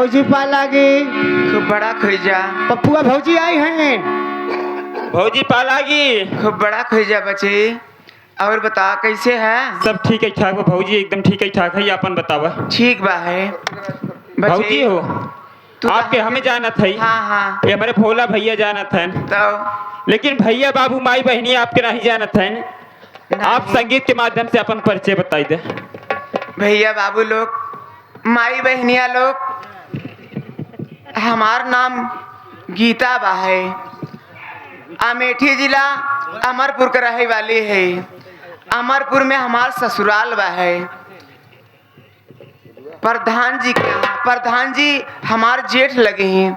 भौजी पा लागी। खूब बड़ा खुजा। पप्पुआ भौजी आई हैं। भौजी पा लागी। खूब बड़ा खुजा बचे। और बता कैसे है? सब ठीक है ठाक बा भौजी, एकदम ठीक है ठाक है। अपन बतावा। ठीक बा है भौजी हो आपके हमें जाना था। हाँ हाँ ये हमारे भोला भैया जाना था तो, लेकिन भैया बाबू माई बहनी आपके नहीं जाना था। आप संगीत के माध्यम से अपन परिचय बताई दे। भैया बाबू लोग, माई बहनिया लोग, हमार नाम गीता बा है। अमेठी जिला अमरपुर का रहे वाली है। अमरपुर में हमार ससुराल बा है। प्रधान जी के यहाँ, प्रधान जी हमार जेठ लगे हैं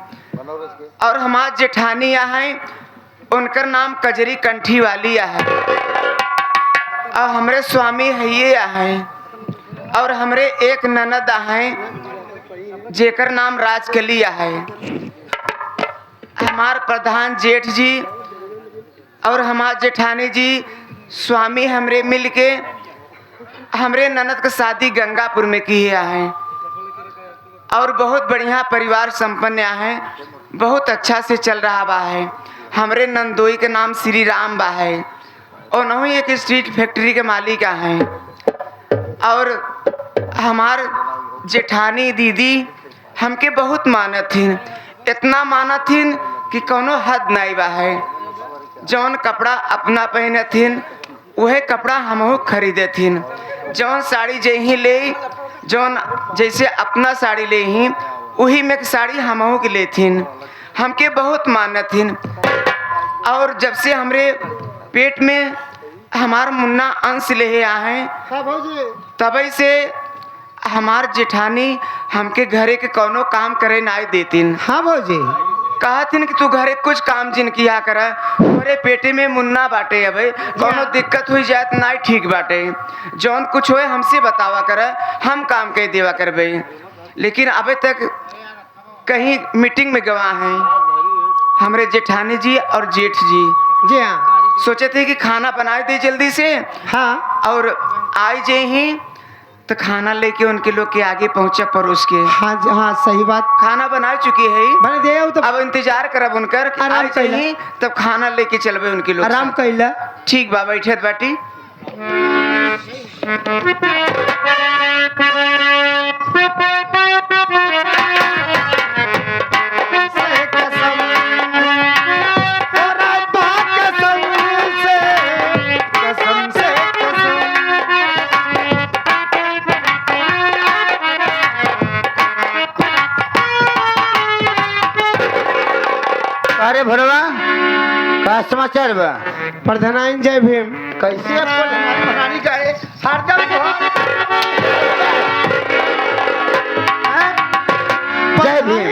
और हमार जेठानी यहाँ है, उनका नाम कजरी कंठी वाली है। और हमरे स्वामी है ये है। और हमरे एक ननद है जेकर नाम राजकली है। हमार प्रधान जेठ जी और हमार जेठानी जी स्वामी हमरे मिलके हमरे ननद का शादी गंगापुर में की है। और बहुत बढ़िया परिवार संपन्न है, बहुत अच्छा से चल रहा बा है। हमरे नंदोई के नाम श्री राम बा है और नहीं एक स्ट्रीट फैक्ट्री के मालिक हैं। और हमार जेठानी दीदी हमके बहुत मानत थीन, इतना मानत थीन कि कोनो हद नहीं बा है। जौन कपड़ा अपना पहने थीन वह कपड़ा हमहू खरीदे थीन। जौन साड़ी जही ले, जौन जैसे अपना साड़ी ले ही वही में साड़ी हमहू के ले थीन। हमके बहुत मानत थीन। और जब से हमरे पेट में हमार मुन्ना अंश ले आए तभी से हमार जेठानी हमके घरे के कोनो काम करे ना देतीन। हाँ भौजी कहथिन कि तू घरे कुछ काम जिन किया कर, तोरे पेटे में मुन्ना बाटे। अब कोनो दिक्कत हुई जाए तो ना ठीक बाटे। जौन कुछ होए हमसे बतावा कर, हम काम कह देवा करबे। लेकिन अभी तक कहीं मीटिंग में गवा हैं हमरे जेठानी जी और जेठ जी। जी हाँ सोचे थे कि खाना बनाए दे जल्दी से। हाँ और आए जे ही तो खाना लेके उनके लोग के आगे पहुंचा परोस के। हाँ हाँ सही बात। खाना बना चुकी है, बने दे तो अब इंतजार करब उनकर कि आराम आए चाहिए तब खाना लेके चलबे उनके लोग। आराम कैला। ठीक बा, बैठत बाटी। अरे भरवा का समाचार बा? प्रधान जय भीम। कैसे प्रधानी का है? हरदम जय भीम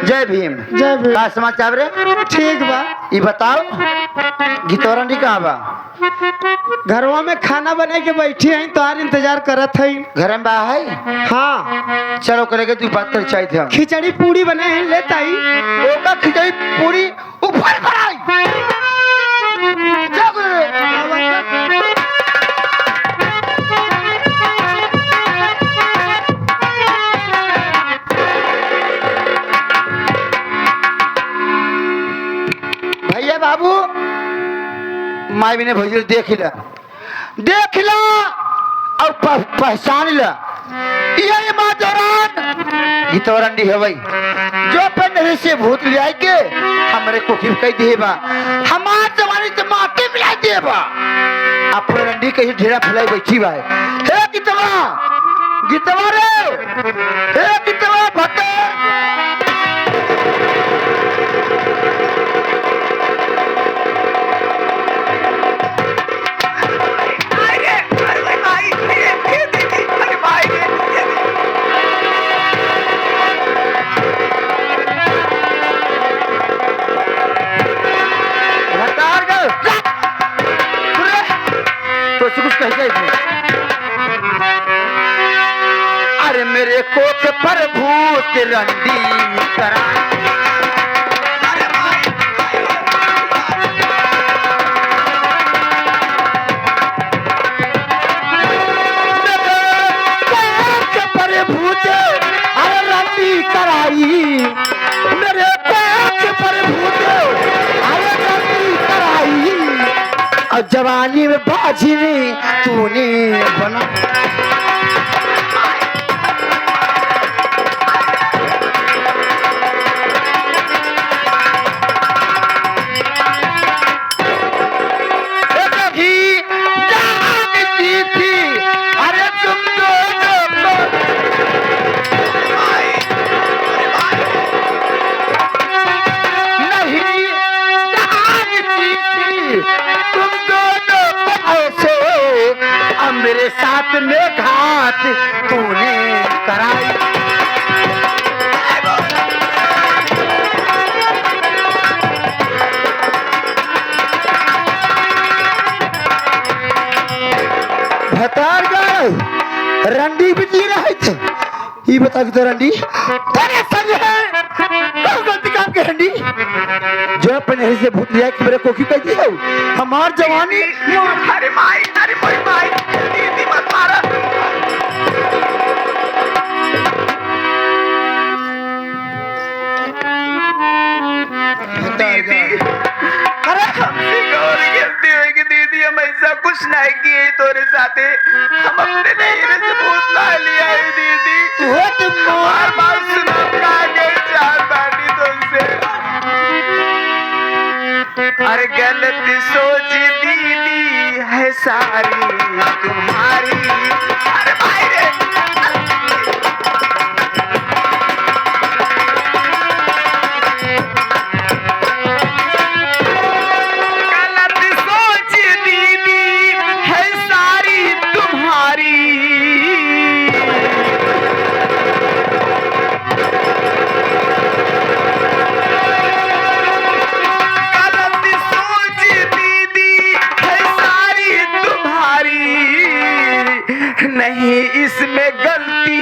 जय भीम जय भीम। का समाचार रे? ठीक बा। ये बताओ गीतौरंडी कहाँ बा? घरवा में खाना बना के बैठी है, तोहार इंतजार करत है। घर में बा है? हाँ चलो करेंगे तू बात कर चाहिए थे हम। खिचड़ी पूड़ी बने हैं लेता ही। ओका खिचड़ी पूरी ऊपर कराई। चल भैया बाबू माई भी ने भैया देख ला और पहचान ला। ये माँ जोरान गीतौरंडी है भाई जो पेंडे से भूत ले आई के हमरे को कह दिए बा। हमार जवानी से माटी मिला दिए बा। अपने रंडी कहीं ढेरा फैलाई बैठी बा। हे गीतवा रे, हे गीतवा भट्टे। कुछ कह अरे मेरे कोट पर भूत रंडी करा। पर भूत अरे रंडी करा। और जवानी में बाजी नहीं तूने बना। मेरे साथ में घात तूने कराई। भतारगढ़ रंडी भी जी रहे थे। ये बता कि तो रंडी तेरे संग है कौन गलती काम के रंडी जो अपने से भूत लिया कि मेरे कोकी कह दी हो हमार जवानी। अरे माई, अरे मोरी माई, दीदी मत मारा। दीदी, अरे हमसे और गलती होगी दीदी, हम ऐसा कुछ नहीं किए तोरे साथे। हम अपने नैरे से भूत ना लिया है दीदी। वो तुम बार बार सुना कहा गए चार बाटी तुमसे। अरे गलत सोच दीदी है सारी तुम्हारी। अरे भाई रे, गलत सोच दीदी है सारी तुम्हारी। गलत सोच दीदी है सारी तुम्हारी। नहीं इसमें गलती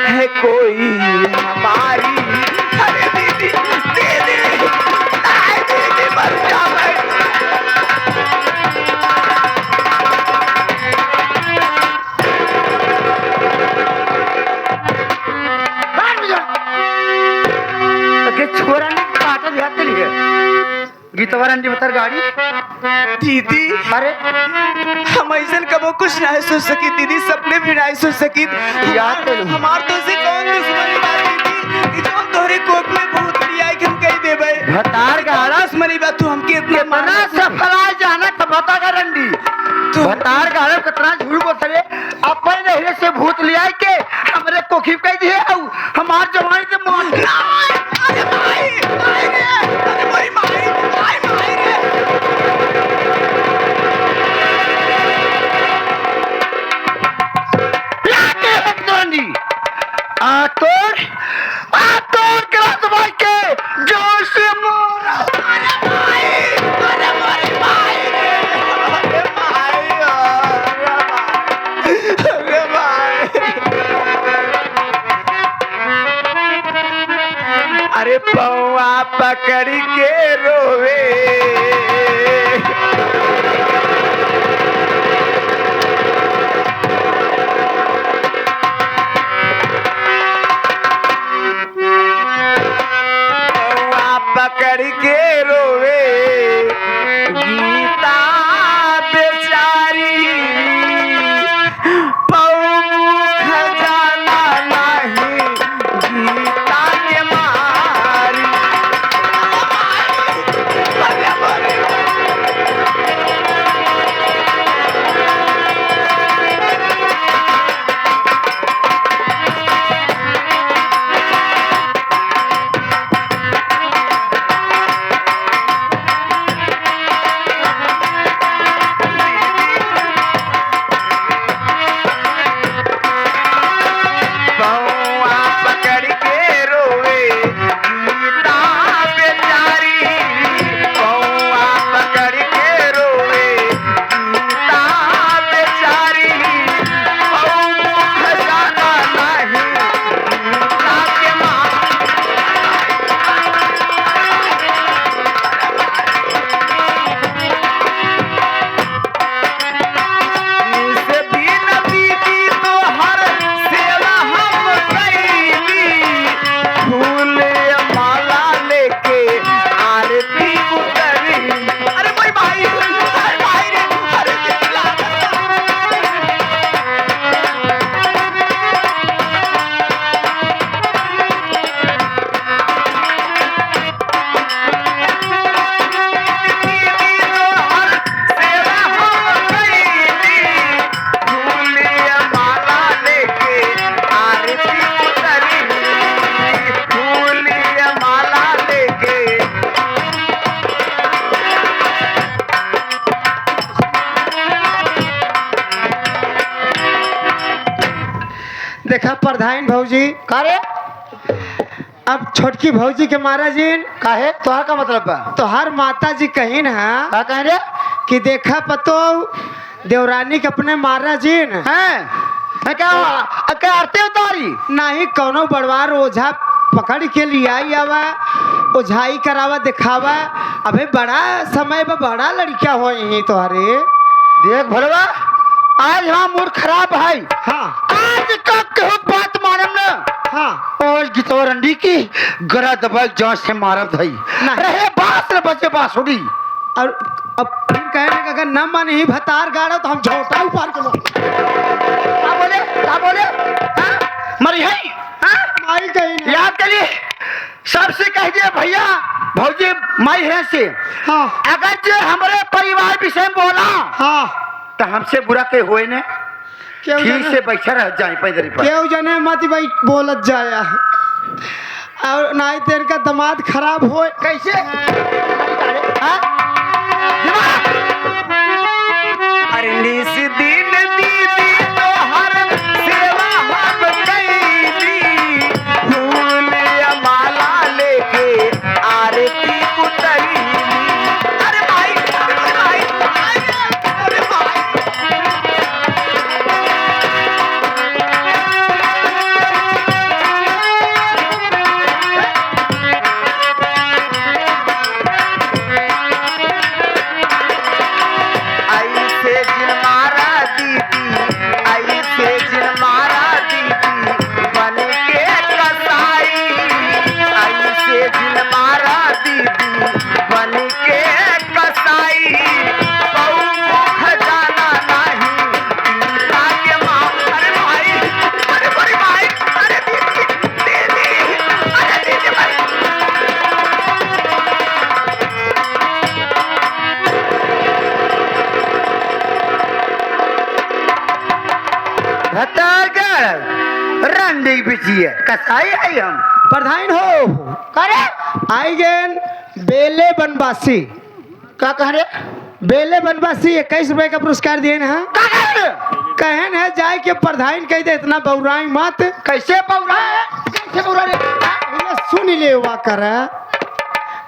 है कोई हमारी। अरे दीदी, दीदी, नहीं दीदी मत जा भाई। छोरा ने काटा ध्यान लिए गीतवा रंडी बतर गाड़ी। दीदी, अरे हम ऐसा कबो कुछ नहीं सोच सकी दीदी, सपने भी नहीं सोच सकी। याद करो। हमार तो से कौन दुश्मनी बात दीदी कि जो तोहरे कोक में भूत लिया है कि हम कह देबे। भतार गाड़ा दुश्मनी बात तू हमके इतना कितना सफला जाना था बता का रंडी तो भतार गाड़ा कितना झूठ बोल अपन नहरे से भूत लिया के हमरे कोखी कह दिए हमार जवानी से मौत। अरे भाई, भाई रे, अरे भाई भाई, भाई भाई रे। लाके रंडी आतोर क्लास भाई के जोर से मोरा। अरे भाई, अरे भाई भाई रे, अरे भाई, अरे भाई, अरे पौआ पकड़ के रोवे। पौआ पकड़ के रोवे गीता बेचारी। पौ खजाना नहीं गीता के मारी। देखा प्रधान भौजी, का रे अब छोटकी भौजी के मारा जीन काहे तोहर का मतलब बा तो हर माता जी कही ना का कहे रे कि देखा पतो देवरानी के अपने मारा जीन हैं क्या आरती उतारी नहीं कोनो बड़वार ओझा पकड़ के लिया आवा ओझाई करावा दिखावा। अबे बड़ा समय में बड़ा लड़किया हो यही तुम्हारे देख भलवा आज हम मूड खराब है। हाँ आज का कहू बात मारम ना हाँ और गितवर अंडी की गरा दबाई जांच से मारब धई रहे बात न बचे बांसुरी। और अब फिर कहने का अगर न मन ही भतार गाड़ो तो हम झोटा उपार के क्या बोले हाँ? मरी है हाँ? माई कहीं नहीं। याद करिए सबसे कह दिए भैया भौजी माई है से हाँ अगर जो हमारे परिवार विषय में बोला हाँ तो हमसे बुरा के हुए ने क्यों ठीक जाने से बैठा रह जाए पैदल पर क्यों जाने मत भाई बोलत जाया और ना ही तेरे का दामाद खराब हो कैसे हाँ? अरे निस दिन दीदी तोहर सेवा हम कैली फूल या माला लेके आरती उतरी। अरे भाई अरे भाई अरे भाई ऐसे जिन मारा दीदी ऐसे जिन मारा दीदी बन के कसाई ऐसे जिन मारा दीदी बन के कसाई बहु मुख जाना नहीं पीता के माँ। अरे भाई अरे बड़ी भाई अरे दीदी दीदी अरे दीदी भाई रंडी बिची है कसाई है हम प्रधान हो करे आई गेन बेले बनवासी का कह रे बेले बनवासी 21 रुपए का पुरस्कार दिए ना हाँ? का कह रे कहन है जाए के प्रधान कह दे इतना बौराई मत कैसे पौरा है कैसे पौरा रे इन्हें सुन ले हुआ कर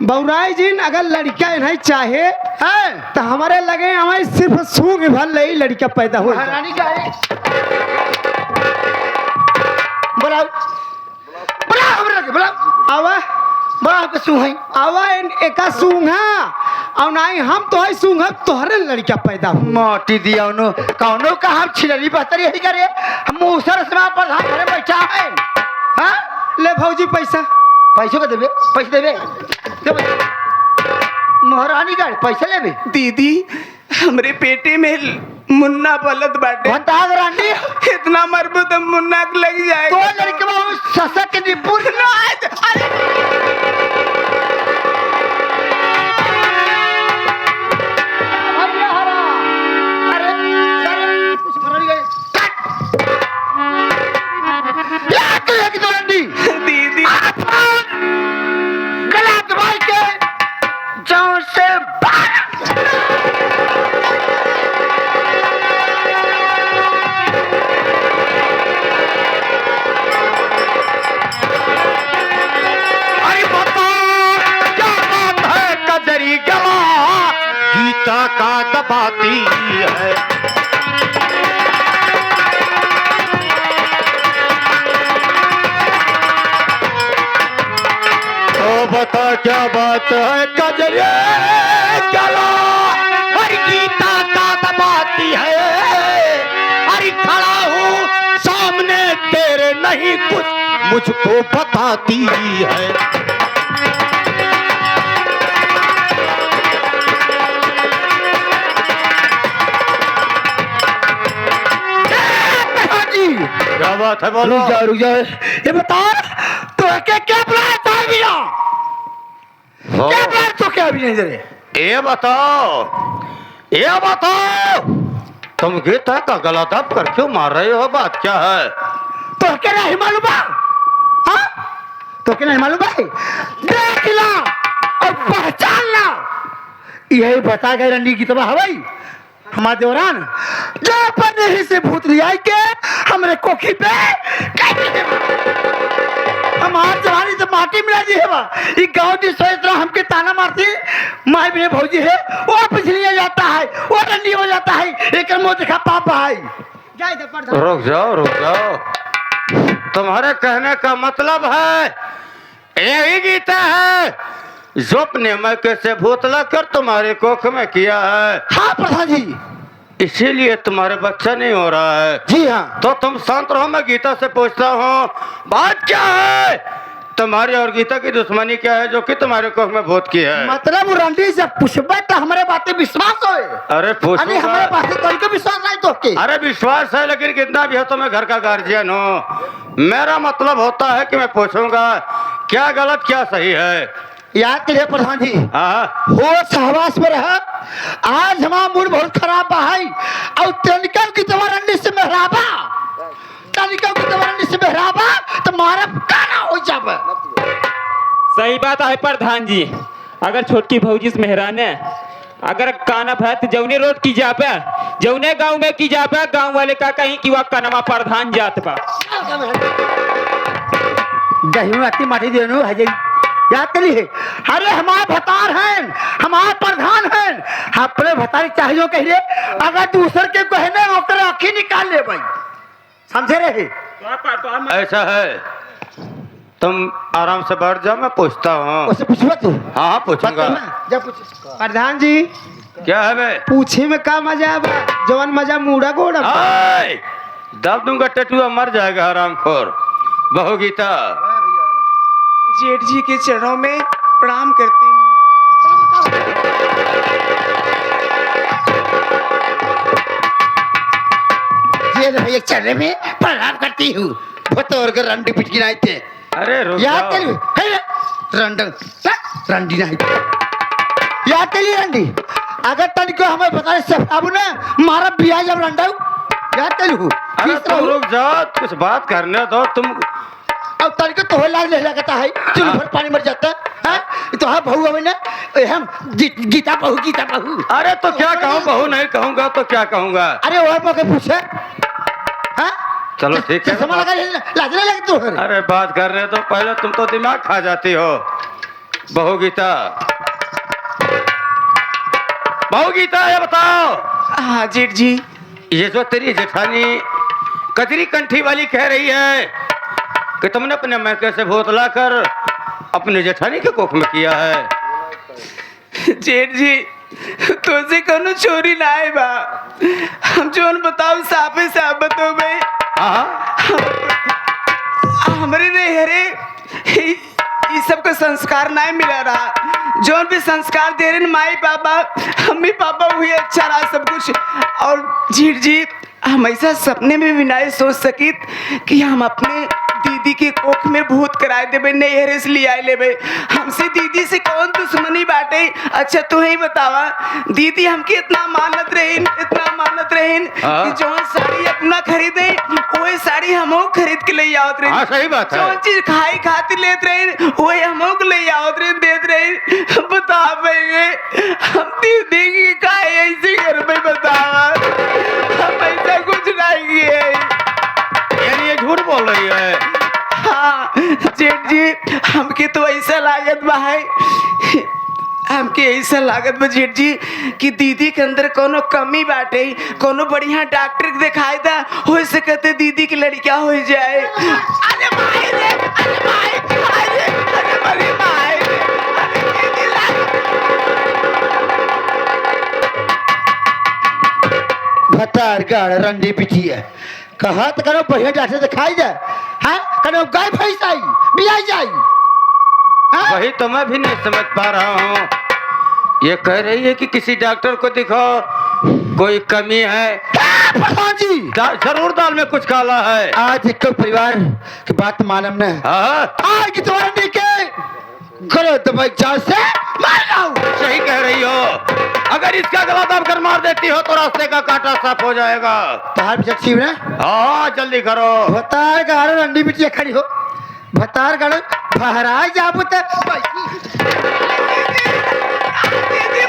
बौराई जिन अगर लड़का नहीं चाहे हैं तो हमारे लगे हमारे सिर्फ सूंघ भर ले लड़का पैदा हो जाए। महारानी का है बुलाओ बुलाओ हमरा के बुलाओ आवा बुलाओ के सु है आवा एका सूंघा और नहीं हम तो है सूंघा तोहरे लड़का पैदा हो। मोटी दिया उनो कौनो का हम छिलरी बहतरी है करे हम मूसर समा पर हां घरे बैठा है हां ले भौजी पैसा पैसे को देबे पैसे देबे देबे महारानी का पैसे लेबे दीदी हमरे पेटे में मुन्ना पलत बाटे कौन ता रानी इतना मरबू तो मुन्ना के लग तो जाएगा। लड़के बाबू ससक के निपुण ना अरे अरे कुछ महारानी गए कट या के रानी दीदी गलत भाई के जाओ से अरे बाबा क्या बात है कजरी गला गीता का दबाती है तो बता क्या बात है कजरे चलो हर गीता का दबाती है अरे खड़ा हूँ सामने तेरे नहीं कुछ मुझको बताती है क्या बात है बोलो रुक जाओ ये बता तो क्या बुलाया था भैया क्या बात तो क्या भी नहीं दे ये बताओ तुम गीता का गला दब कर क्यों मार रहे हो बात क्या है तो क्या नहीं मालूम हाँ तो क्या नहीं मालूम भाई देख ला और पहचान ला यही बता गए रंडी की तबाह हवाई हमारे देवरान जहाँ पर नहीं से भूत लिया के हमरे कोखी पे हमार जवानी तो माटी मिला जी है बा ई गांव की सोच रहा हमके ताना मारती माई बहन भौजी है वो पिछलिया जाता है वो रंडी हो जाता है एक मुंह देखा पाप है। जाए तो प्रधान रुक जाओ तुम्हारे कहने का मतलब है यही गीता है जो अपने मौके से भूतला कर तुम्हारे कोख में किया है। हाँ प्रधान जी। इसीलिए तुम्हारे बच्चा नहीं हो रहा है। जी हाँ। तो तुम शांत रहो, मैं गीता से पूछता हूँ बात क्या है, तुम्हारी और गीता की दुश्मनी क्या है जो कि तुम्हारे कोख में भूत की है। मतलब रंडी से पूछबे तो हमारे बातें विश्वास होए। अरे अरे हमारे पूछो। बातें कोई को विश्वास नहीं तो के। अरे विश्वास है लेकिन कितना भी हो तो मैं घर का गार्जियन हूँ। मेरा मतलब होता है कि मैं पूछूंगा क्या गलत क्या सही है। याद करिए प्रधान जी। हाँ हो सहवास में रहा आज हमारा मूड बहुत खराब है और तनिका की तवरंडी से मेहराबा तनिका की तवरंडी से मेहराबा तो मारा काना हो जाबे। सही बात है प्रधान जी। अगर छोटकी भौजी से मेहराने अगर काना भत जौने रोड की जाबे जौने गांव में की जाबे गांव वाले का कहीं कि वह कनमा प्रधान जात बा। दही में अति माटी देनु है याद करिए। अरे हमारे भतार हैं हमारे प्रधान हैं अपने भतारी चाहिए कहिए अगर दूसर के कहने ओकर आँखी निकाल ले भाई समझे रहे। ऐसा है तुम आराम से बैठ जाओ, मैं पूछता हूँ। उससे पूछवा तू। हाँ पूछूंगा। जब पूछ प्रधान जी क्या है बे? पूछे में का मजा बा जवन मजा मुड़ा गोड़ा आय! दब दूंगा टटुआ मर जाएगा हरामखोर। बहू गीता जेठ जी के चरणों में प्रणाम करती हूँ। ये भैया चढ़ने में प्रणाम करती हूँ भतौर के रंडी पिटकी नहीं थे। अरे रुक याद जाओ। करिए रंडन रंडी नहीं याद करिए रंडी अगर तनिको हमें बता सब अब ना मारा बिया जब रंडा याद करिए। अरे तुम रुक जाओ, कुछ बात करने दो तुम। अब तनिको तो हो लाग लगता है चुल भर पानी मर जाता है तो हाँ बहू हमें ना हम गीता बहू। अरे तो क्या कहूँ, बहू नहीं कहूंगा तो क्या कहूंगा। अरे और मौके पूछे हाँ चलो ठीक है। चश्मा लगा लाजने लगे तो अरे बात करने तो पहले तुम तो दिमाग खा जाती हो। बहू गीता ये बताओ। हाँ जेठ जी। ये जो तेरी जेठानी कजरी कंठी वाली कह रही है कि तुमने अपने मैके से भूत लाकर अपने जेठानी के कोख में किया है। जेठ जी तुझसे कोनो चोरी ना है बा हम जोन बताओ साफे साफ बताओ भाई। हाँ हमरे ने हरे ये सब का संस्कार नहीं मिला रहा जोन भी संस्कार दे रहे माई पापा मम्मी पापा हुई अच्छा रहा सब कुछ। और जीठ जी हम ऐसा सपने में भी नहीं सोच सकित कि हम अपने दीदी के कोख में भूत कराए देवे नहरे से ले आए लेवे। हमसे दीदी से कौन दुश्मनी बाटे। अच्छा तू ही बतावा दीदी हमके इतना मानत रहीन कि जो साड़ी अपना खरीदे वही साड़ी हमो खरीद के ले आवत रही। हाँ सही बात है। जो चीज खाई खातिर लेत रही वही हमो को ले आवत रही देत रही। बता पाएंगे हम दीदी की खाए ऐसे घर में बतावा हम ऐसा कुछ नहीं किए। यानी ये झूठ बोल रही है। हाँ जेठ जी हमके तो ऐसा लागत बा है हमके ऐसा लागत बा जेठ जी कि दीदी के अंदर कोनो कमी बाटे कोनो बढ़िया डॉक्टर के दिखाई दा हो सकते दीदी की लड़कियां हो जाए। अरे भाई रे अरे भाई अरे बड़ी भाई रे अरे दीदी भतार गाड़ रंडी पिटी है कहा तो करो बढ़िया डॉक्टर दिखाई जाए हाँ करो गाय भैंस आई बिया जाई हाँ? वही तो मैं भी नहीं समझ पा रहा हूँ। ये कह रही है कि किसी डॉक्टर को दिखाओ कोई कमी है। प्रधान जी जरूर दाल में कुछ काला है। आज एक परिवार की बात मालूम न हाँ आज की तुम्हारे के करो तो भाई जान से मार जाओ। सही कह रही हो। अगर इसका गला दब कर मार देती हो तो रास्ते का कांटा साफ हो जाएगा। बाहर भी अच्छी ना हाँ जल्दी करो। भतार गाड़ रंडी पिटी खड़ी हो भतार गाड़ बाहर आ जाबो तो दीदी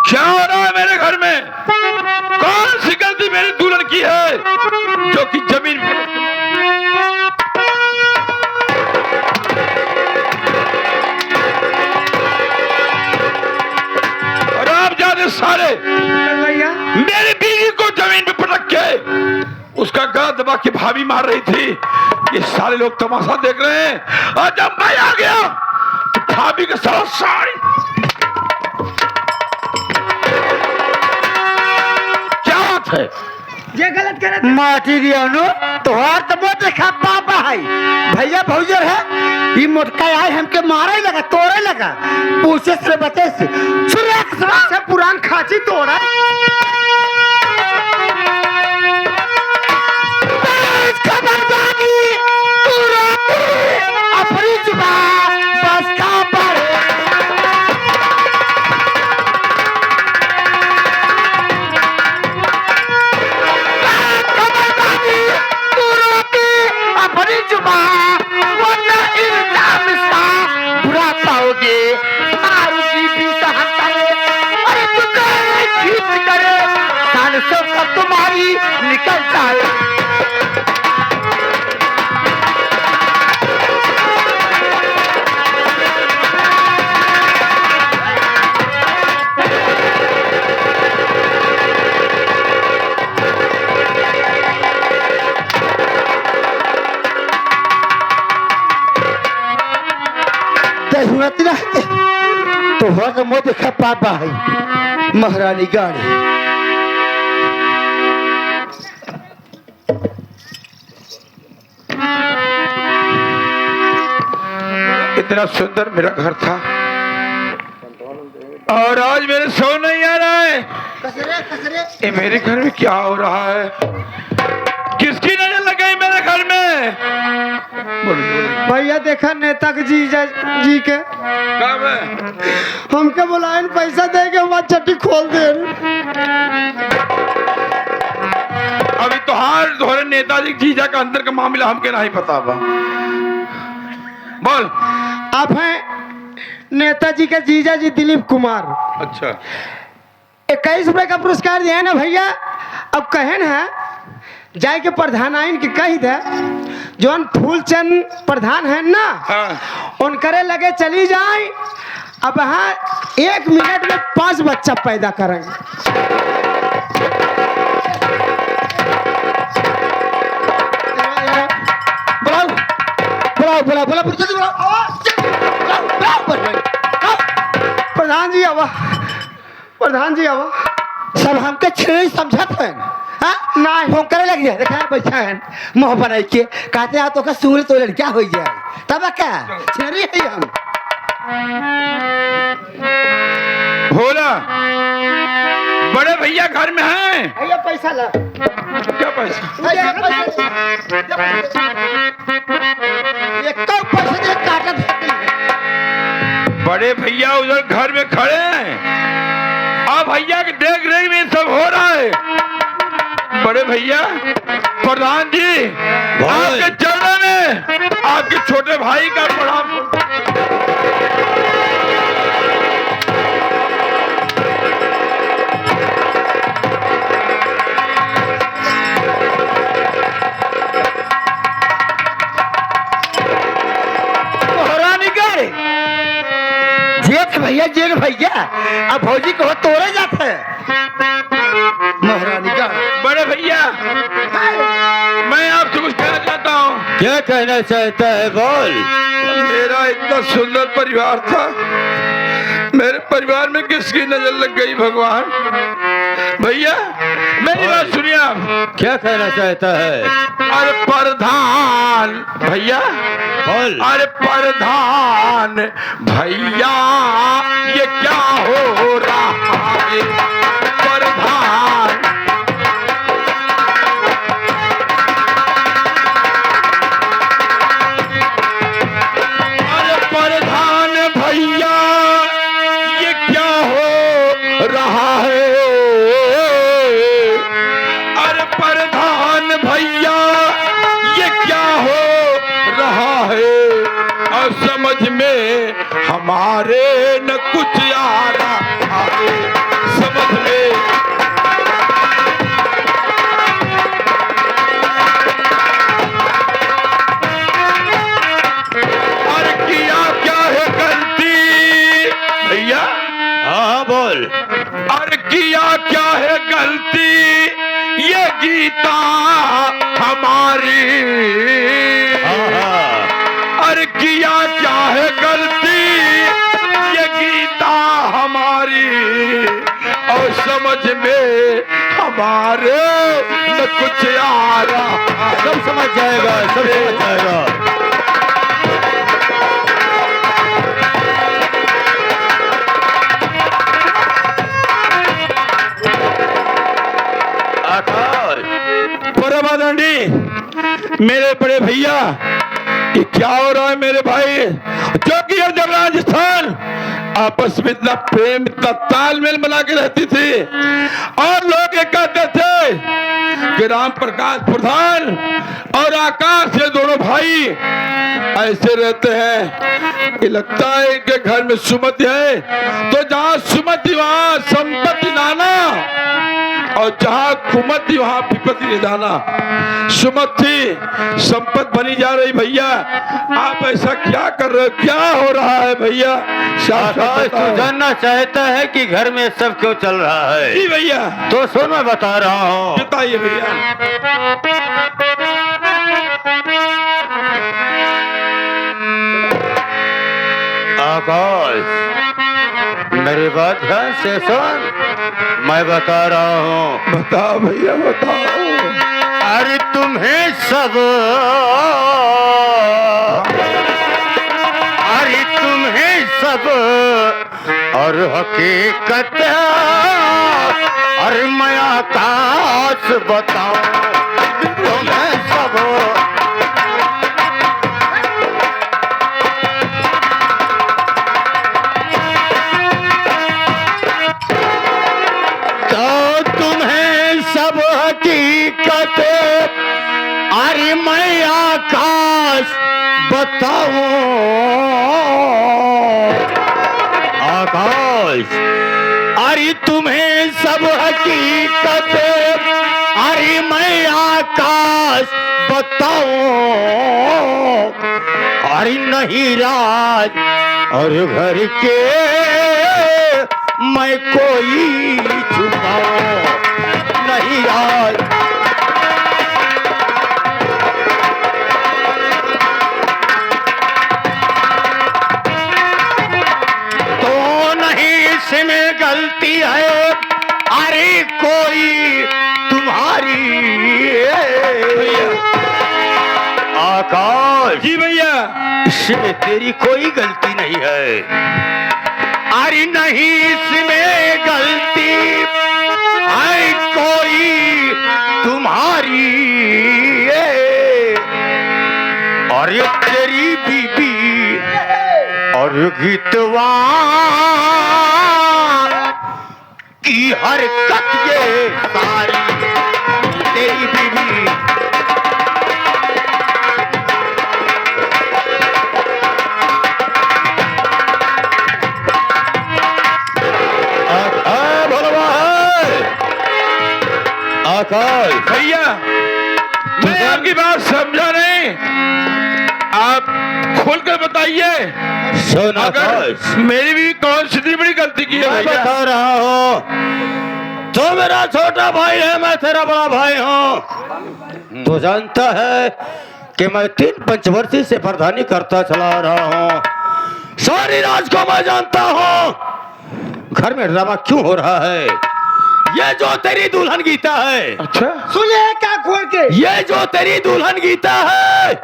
क्या हो रहा है मेरे घर में? कौन सी गलती मेरी दुल्हन की है जो कि जमीन और आप जाने सारे भैया मेरी बीवी को जमीन पे पटक के उसका गला दबा के भाभी मार रही थी। ये सारे लोग तमाशा देख रहे हैं और जब मैं आ गया तो भाभी का सारा साड़ी क्या बात है? ये गलत करे थे। माटी दिया नो तोहार तो मत देखा पापा है भैया भौजर है ये मोटका आए हमके मारे लगा तोड़े लगा पूछे से बते से से पुरान खाची तोड़ा खबरदारी तू अपनी जुबान बस का पर अपनी जुबान वरना इल्जाम इसका बुरा पाओगे मारूंगी भी सहन करे अरे तुझे ठीक करे कान से तुम्हारी निकल जाए तो हो मो देखा पापा है महारानी गाड़ी इतना सुंदर मेरा घर था और आज मेरे सो नहीं आ रहा है। ये मेरे घर में क्या हो रहा है? किसकी नजर लग गई मेरे घर में? बोलो। भैया देखा नेता के जीजा जी के कब है? हमके बुलाए पैसा दे के हमारी चट्टी खोल दे अभी तो हार दोहरे नेताजी जीजा का अंदर का मामला हमके नहीं पता बा। बोल। आप हैं नेताजी के जीजा जी दिलीप कुमार। अच्छा 21 रुपए का पुरस्कार दिया है ना भैया। अब कहे ना जाए के प्रधान आइन के कही दे जोन फूलचंद प्रधान है ना हाँ। उनकरे लगे चली जाए। अब हाँ 1 मिनट में 5 बच्चा पैदा करेंगे। प्रधान जी आवा प्रधान जी आवा सब हमके छेड़ी समझत है नहीं फोन करे लग जाए देखा बैठा है मुंह बनाई के कहते हैं तो का सूंघ तो लड़का हो जाए तब क्या छेड़ी है हम भोला बड़े भैया घर में हैं। भैया पैसा ला। क्या पैसा? एक तो पैसे दे काटत बड़े भैया उधर घर में खड़े हैं। अब भैया के देख रेख में सब हो रहा है। बड़े भैया प्रधान जी आपके चरण में आपके छोटे भाई का प्रणाम। भैया जेल भैया अब भौजी को तोड़े जाते महारानी का बड़े भैया मैं आपसे कुछ कहना चाहता हूँ। क्या कहना चाहता है बोल। मेरा इतना सुंदर परिवार था मेरे परिवार में किसकी नजर लग गई भगवान। भैया मेरी बात सुनिए आप। क्या कहना चाहता है? अरे प्रधान भैया बोल। अरे प्रधान भैया ये क्या हो रहा है? प्रधान अरे प्रधान भैया ये क्या हो रहा है? अरे प्रधान भैया ये क्या हो रहा है? और समझ में हमारे न कुछ आ रहा है। गीता हमारी, अरे किया क्या है गलती ये गीता हमारी, और समझ में हमारे न कुछ आ रहा। सब समझ जाएगा, सब समझ जाएगा। परमानंदी मेरे बड़े भैया, ये क्या हो रहा है मेरे भाई? जो कि जब राजस्थान आपस में इतना प्रेम, इतना तालमेल बना के रहती थी, और लोग ये कहते थे कि राम प्रकाश प्रधान और आकाश, ये दोनों भाई ऐसे रहते हैं कि लगता है इनके घर में सुमति है, तो जहाँ सुमति वहाँ संपत्ति नाना, और जहाँ कुमति वहाँ विपत्ति निदाना। सुमति संपत्ति बनी जा रही भैया, आप ऐसा क्या कर रहे हो? क्या हो रहा है भैया? आकाश, तू जानना चाहता है कि घर में सब क्यों चल रहा है? जी भैया। तो सुन, मैं बता रहा हूँ। बताइए भैया। आकाश, मेरी बात ध्यान से सुन, मैं बता रहा हूँ। बताओ भैया, बताओ। अरे तुम्हें सब, अरे तुम्हें सब और हकीकत, अरे मैं आकाश बताऊं तुम्हें सब। तो तुम्हें सब हकीकत, अरे मैं आकाश बताऊं। आकाश, अरे तुम्हें सब हकीकत, अरे मैं आकाश बताऊं। अरे नहीं राज और घर के मैं कोई छुपाऊं, नहीं राज। तो नहीं इसमें गलती है, अरे कोई तुम्हारी। आकाश जी भैया। इसमें तेरी कोई गलती नहीं है। अरे नहीं इसमें गलती है कोई तुम्हारी। और ये तेरी बीबी और गीतवा की हरकत ये सारी तेरी बीबी। आकाश भैया, मैं आपकी बात समझा नहीं, आप खोलकर बताइए। सुन अगर आकाश, मेरी भी कौन सी बड़ी गलती की है मैं भैया? बता रहा हूँ, तो मेरा छोटा भाई है, मैं तेरा बड़ा भाई हूँ। तो जानता है कि मैं 3 पंचवर्षीय से प्रधानी करता चला रहा हूँ। सारी राज को मैं जानता हूँ। घर में ड्रामा क्यों हो रहा है? ये जो तेरी दुल्हन गीता है, अच्छा, सुनिए क्या खोल के, ये जो तेरी दुल्हन गीता है,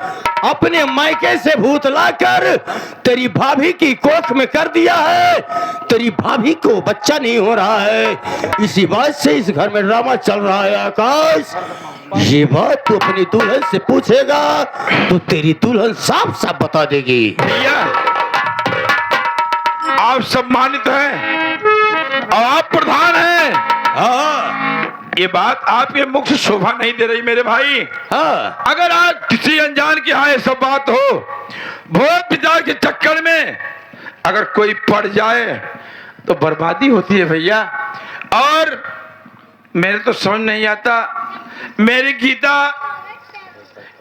अपने मायके से भूत लाकर तेरी भाभी की कोख में कर दिया है। तेरी भाभी को बच्चा नहीं हो रहा है, इसी बात से इस घर में ड्रामा चल रहा है। आकाश, ये बात तू अपनी दुल्हन से पूछेगा तो तेरी दुल्हन साफ साफ बता देगी। भैया आप सम्मानित हैं और आप प्रधान हैं। हाँ ये बात आपके मुख से शोभा नहीं दे रही मेरे भाई। हाँ, अगर आज किसी अनजान की यहाँ ये सब बात हो, भोत पिता के चक्कर में अगर कोई पड़ जाए तो बर्बादी होती है भैया। और मेरे तो समझ नहीं आता, मेरी गीता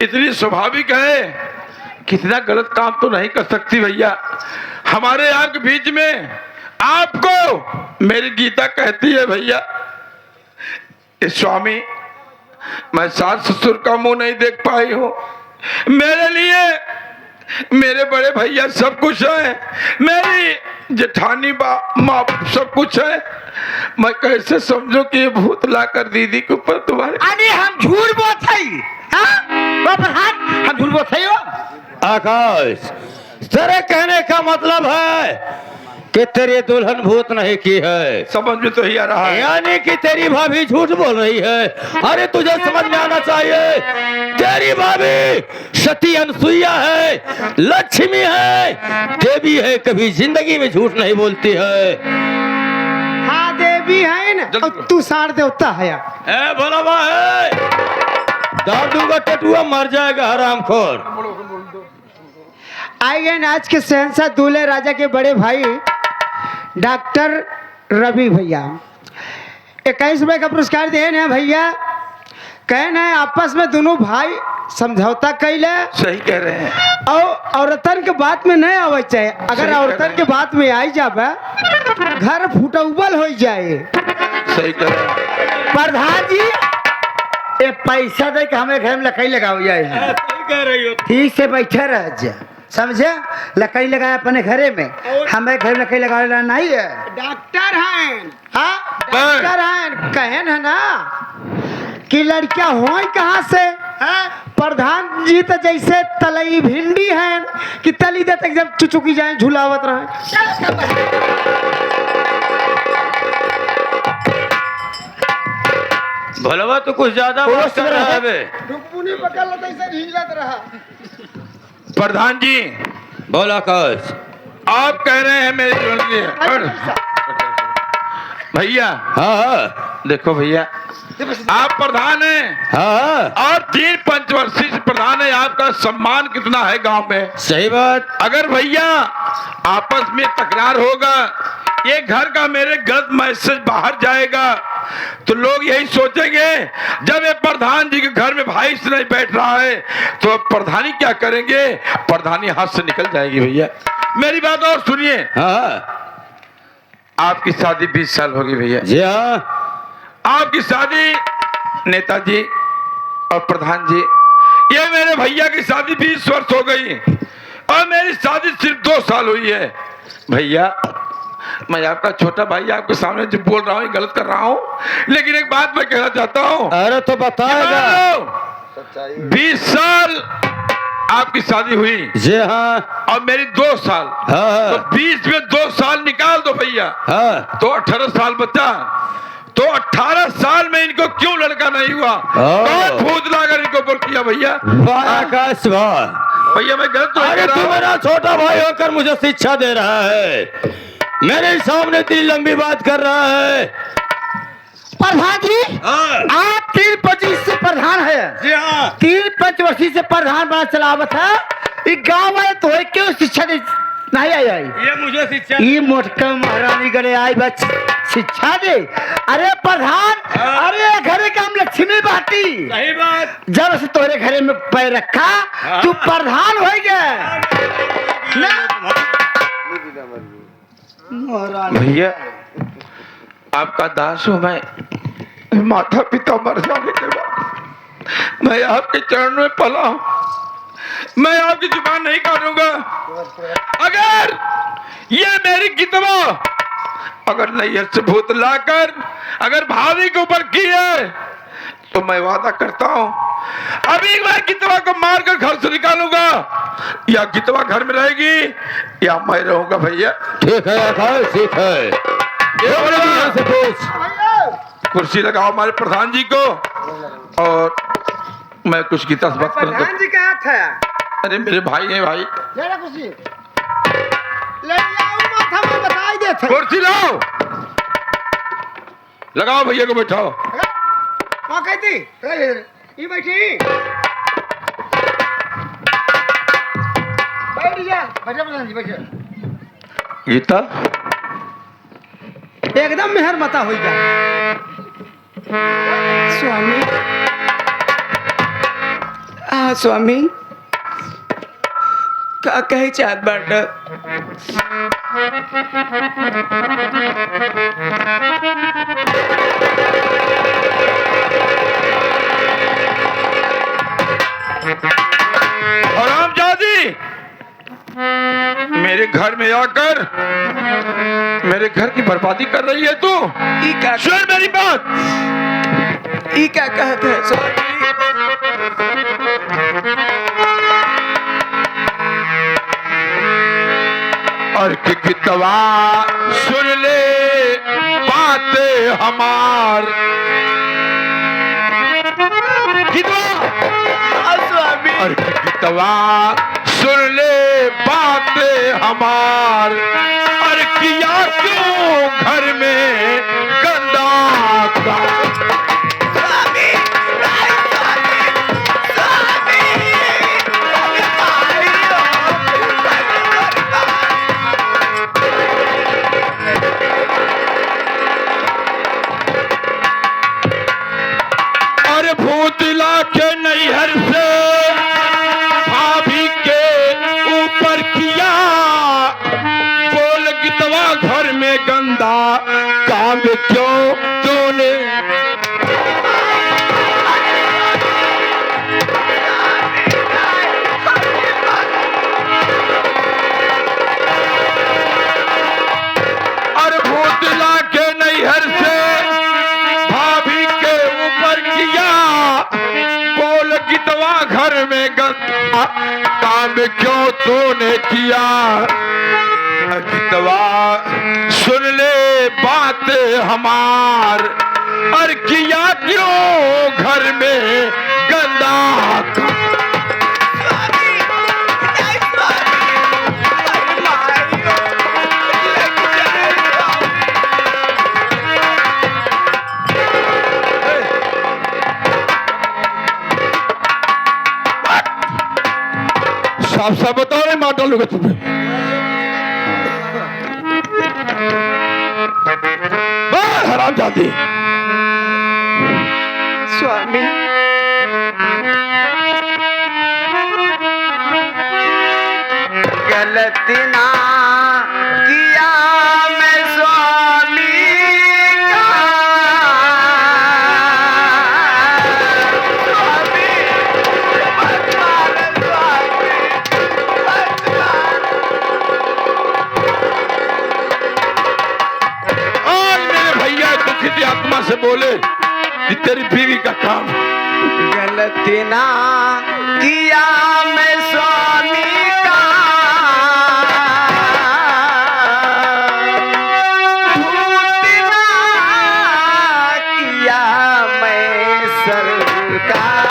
इतनी स्वाभाविक है, कितना गलत काम तो नहीं कर सकती भैया। हमारे यहाँ के बीच में आपको मेरी गीता कहती है भैया, स्वामी मैं सास ससुर का मुंह नहीं देख पाई हूँ। मेरे लिए मेरे बड़े भैया सब कुछ है, मेरी जेठानी माँ सब कुछ है। मैं कैसे समझो कि ये भूत लाकर दीदी के ऊपर तुम्हारे। अरे हम झूठ बोलत हई, हाँ प्रधान हम झूठ बोलत हई हो। आकाश, तेरे कहने का मतलब है कि तेरी दुल्हन भूत नहीं की है, समझ में तो ही आ रहा है। यानी कि तेरी भाभी झूठ बोल रही है। अरे तुझे समझ में आना चाहिए, तेरी भाभी सती अनसुईया है, लक्ष्मी है, देवी है, कभी जिंदगी में झूठ नहीं बोलती है। हाँ देवी है ना, और तू साढ़ देवता है। ए भोला है, डाल दूंगा टटुआ, मर जाएगा हरामखोर। आए गए आज के शहंशाह दूल्हे राजा के बड़े भाई डॉक्टर रवि भैया 21 रुपए का पुरस्कार दे रहे हैं भैया। कहना है आपस में दोनों भाई समझौता कैले, सही कह रहे हैं। और औरतन के बात में नहीं आवे चाहिए। अगर सही कह औरतन रहे के बात में आई जाबे घर फुटौबल हो जाए। सही कह रहे हैं। प्रधान जी ये पैसा दे के हमें घर में लकड़ी लगाओ जाए, कह रही हो ठीक से बैठे रह जा, समझे? लकड़ी लगाया अपने घरे में, हमें घर में लकड़ी लगाने नहीं है। डॉक्टर हैं, हाँ डॉक्टर हैं। कहन है ना कि लड़कियां हो कहाँ से, हाँ? प्रधान जी तो जैसे तलई भिंडी है कि तली देते एकदम चुचुकी जाए झुलावत रहे। भलवा तो कुछ ज्यादा बात कर रहा है बे। ढुकमुनी पकड़ लेते ऐसे हिलत रहा। प्रधान जी, बोल आकाश। आप कह रहे हैं मेरी दुल्हन भैया। हाँ हाँ देखो भैया, आप प्रधान हैं हाँ, और 3 पंचवर्षीय से प्रधान है। आपका सम्मान कितना है गांव में। सही बात। अगर भैया आपस में तकरार होगा, ये घर का मेरे गलत मैसेज बाहर जाएगा, तो लोग यही सोचेंगे जब ये प्रधान जी के घर में भाई से नहीं बैठ रहा है तो प्रधानी क्या करेंगे। प्रधानी हाथ से निकल जाएगी। भैया मेरी बात और सुनिए। हाँ आपकी शादी 20 साल होगी भैया। जी हाँ, आपकी शादी नेताजी और प्रधान जी, ये मेरे भैया की शादी 20 वर्ष हो गई और मेरी शादी सिर्फ 2 साल हुई है। भैया मैं आपका छोटा भाई आपके सामने जो बोल रहा हूँ गलत कर रहा हूँ, लेकिन एक बात मैं कहना चाहता हूँ। अरे तो बताएगा। 20 साल आपकी शादी हुई जी हाँ, और मेरी 2 साल, हाँ तो 20 में 2 साल निकाल दो भैया, हाँ, तो 18 साल बचा। तो 18 साल में इनको क्यों लड़का नहीं हुआ? कौन भूत लाकर इनको ऊपर किया भैया? वाह आकाश वाह। भैया मैं गलत तो अरे नहीं तू कर रहा मेरा छोटा भाई होकर मुझे शिक्षा दे रहा है, मेरे सामने इतनी लंबी बात कर रहा है। प्रधान जी हाँ। आप 3-25 से प्रधान है। जी हाँ, 3-25 से प्रधान बना चलावत है। ये गाँव वाले तो है क्यों शिक्षा दे नहीं आई? ये मुझे शिक्षा। ये मोटका महारानी गणे आई बच शिक्षा दे। अरे प्रधान, अरे घरे का हम लक्ष्मी बाटी। सही बात। जब से तोरे घरे में पैर रखा तू प्रधान हो गया। भैया आपका दास हूं मैं। माता पिता मर जाने के बाद मैं आपके चरणों में पला हूं। मैं आपकी जुबान नहीं काटूंगा। अगर ये मेरी गितवा अगर नैयर से भूत लाकर अगर भाभी के ऊपर की है तो मैं वादा करता हूं अभी मैं गितवा को मारकर घर से निकालूंगा, या गितवा घर में रहेगी या मैं रहूंगा। भैया ठीक है आकाश, ठीक है। ये बोला, से पूछ। कुर्सी लगाओ हमारे प्रधान जी को, और मैं कुछ गीता से बात करूं। प्रधान जी का हाथ है। अरे मेरे भाई हैं भाई। जरा कुर्सी ले आओ, माथा में बताई देते। कुर्सी लाओ, लगाओ भैया को बैठाओ। वहाँ कहती ये बैठी बैठ जा। बैठो प्रधान जी बैठो। गीता एकदम मेहर मता हो जा। स्वामी, हाँ स्वामी, का कहे चाहत बाटा? हरामजादी, मेरे घर में आकर मेरे घर की बर्बादी कर रही है तू। ई का सुन मेरी बात। ई क्या कहते हैं स्वामी? और कितवा सुन ले बातें हमार। कितवा स्वामी और कितवा सुन ले बातें हमार। और किया क्यों घर में गंदा काम? और भूतला के नैहर से भाभी के ऊपर किया। बोल गितवा घर में गंदा काम क्यों तूने? और भूतला के नैहर से भाभी के ऊपर किया। बोल गितवा घर में गंदा काम क्यों तूने किया? गितवा सुन ले बातें हमार। और किया क्यों घर में गंदा काम? साफ साफ बताओ रे, मार डालूंगा तुम्हें। हरामजादी। स्वामी गलती ना किया मैं स्वामी का। स्वामी मत मार स्वामी, मत मार। आज मेरे भैया दुखित आत्मा से बोले कि तेरी बीवी का काम। गलती ना किया मैं स्वामी का। झूठ ना किया मैं सरकार।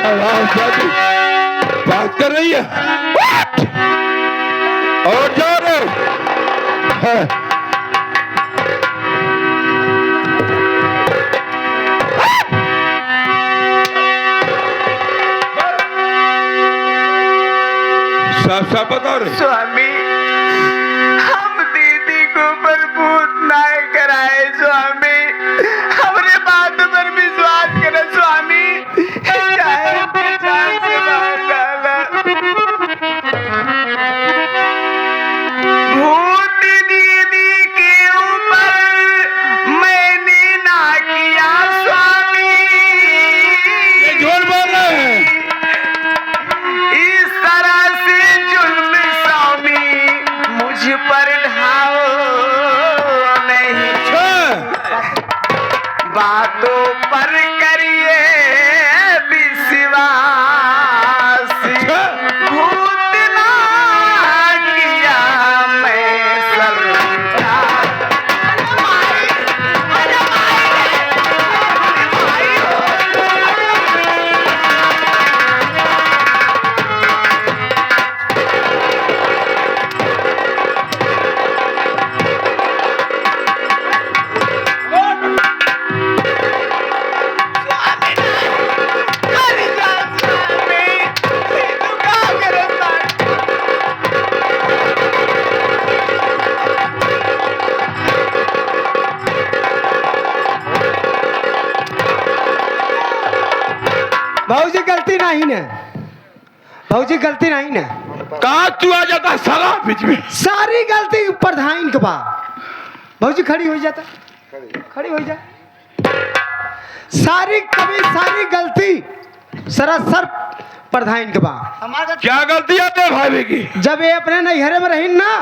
हरामजादी बात कर रही है। और जा रहे हैं। साफ साफ बता रहे। स्वामी हम दीदी को भूत नाय कराए स्वामी। हमरे बात पर विश्वास करे स्वामी। चाहे जान से मार डाला। भूत दीदी के ऊपर मैंने ना किया स्वामी। झूठ बोल रहे हैं। इस तरह से जुल्म स्वामी भौजी गलती नहीं ना, भौजी गलती नहीं ना, कहा तू आ जाता है साला बीच में। सारी गलती प्रधान के बा। भौजी खड़ी हो जाता, खड़ी हो जा। सारी कभी सारी गलती सरासर प्रधान के बा। क्या गलती आते है भाभी की? जब ये अपने नैहरे में रहीन ना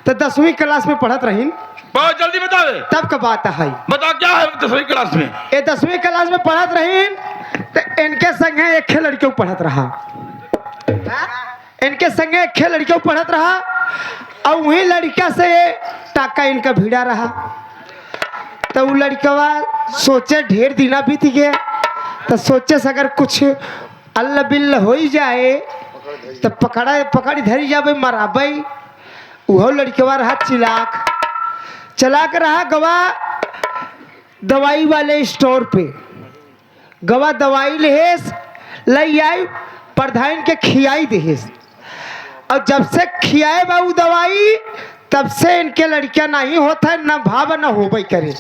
तो 10वीं क्लास में पढ़त रहीन, बहुत जल्दी बता दे। तब का बात है। बता क्या है 10वीं क्लास में? ये 10वीं क्लास में पढ़त रहीन तो इनके संगे एक लड़कियों पढ़त रहा, इनके संगे एक लड़कियों पढ़त रहा और वही लड़किया से टाका इनका भिड़ा रहा। तो वो लड़कवा सोचे ढेर दिना बीत गया, तो सोचे से अगर कुछ अल्लाह बिल्ला हो ही जाए तो पकड़ी धरी जाबे मराबे। वो लड़कवा रहा चिलाक, चलाक रहा। गवा दवाई वाले स्टोर पे गवा दवाई लेहेस लई आई, प्रधान के खियाई देहेस, और जब से खियाए बाबू दवाई तब से इनके लड़कियां नहीं होता है, न भाव न होबई करे।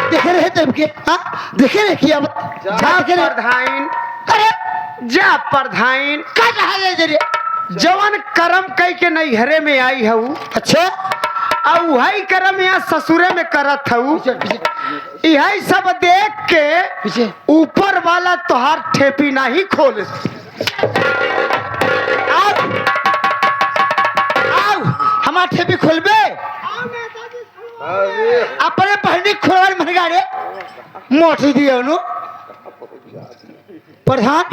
देखे रहे तब के, हाँ देखे रहे किया जा प्रधान, अरे जा प्रधान का कहा जाए जरे। जवन कर्म कई के नैहरे में आई हूँ, अच्छा और वही कर्म यहाँ ससुरे में करत हूँ। यही सब देख के ऊपर वाला तोहार ठेपी नहीं खोल। आओ हमार ठेपी खोलबे, अपने पहनी खोल महगाड़े मोटी दिए उन्हों। प्रधान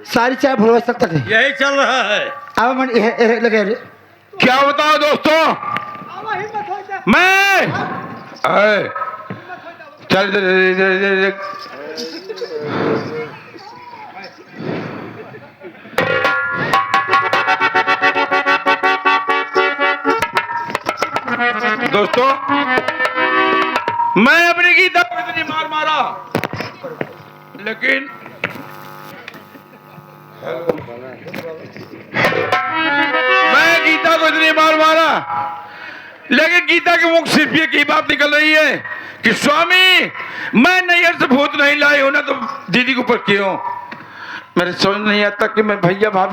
सारी चाय भुलवा सकता थे, यही चल रहा है। अब मन लगे रे। क्या बताओ दोस्तों? मैं अरे चल दोस्तों, मैं अपनी गीता को इतनी मार मारा, लेकिन मैं गीता को इतनी मार मारा, लेकिन गीता के मुख सिर्फ ये की बात निकल रही है कि स्वामी मैं नैहर से भूत नहीं लाई हूं ना, तो दीदी के ऊपर क्यों? मेरे समझ नहीं आता कि मैं भैया भाभी